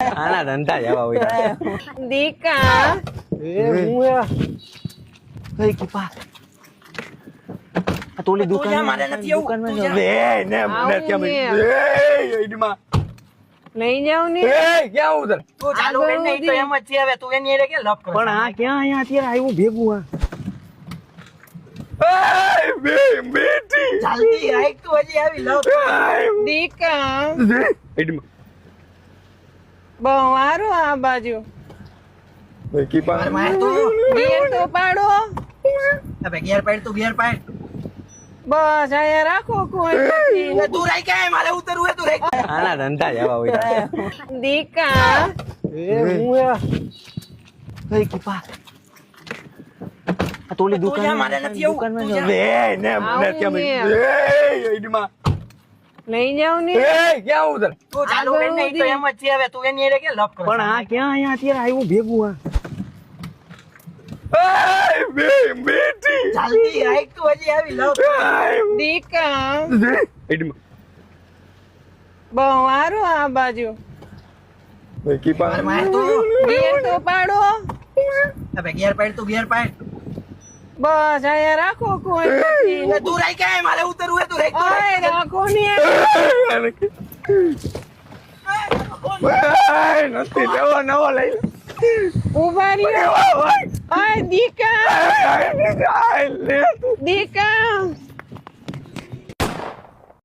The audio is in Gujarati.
આના ધંધા જવા હોય દીકા એ કીપા આ તોલી દુકાન મારે નથી આવું. દુકાનમાં તું જા. એ ને મને કેમ એ ઈડમાં લઈ જાવ ને એ ક્યાં ઉધર તું ચાલુ કરી ને ઈ તો એમ જ છે હવે તું એની હારે કે લપ કરે. પણ આ ક્યાં અહીંયા અત્યારે આવ્યું ભેગું આ એ બે બેટી જલ્દી રાખ તું હજી આવી લપ. દીકા ઈડમાં બહુ સારું આ બાજુ એ કીપા માર માર તું. ગેર તો પાડો હવે ગેર પાડ તું ગેર પાડ. બસ અહીંયા રાખો કોઈ નથી. એ તું રાખ કે મારે ઉતરવું હે તું રાખ. આના ધંધા જવા હોય દીકા એ કીપા આ તોલી તું જા, દુકાન મારે નથી આવું. દુકાનમાં તું જા. એ ને મને કેમ એ ઈડમાં લઈ જાવ ને એ ક્યાં ઉધર તું ચાલુ કરી ને ઈ તો એમ જ છે હવે તું એની હારે કે લપ કરે. પણ આ ક્યાં અહીંયા અત્યારે આવ્યું ભેગું આ એ બે બેટી જલ્દી રાખ તું હજી આવી લપ. દીકા ઈડમાં બહુ સારું આ બાજુ એ કીપા માર માર તું. ગેર તો પાડો હવે ગેર પાડ તું ગેર પાડ. બસ અહીંયા રાખો કોઈ નથી. એ તું રાખ કે મારે ઉતરવું હે તું રાખ. ઓય રાખો ને નથી નવો નવો લઈ ઉભા રહ્યો ઓય દીકા લે દીકા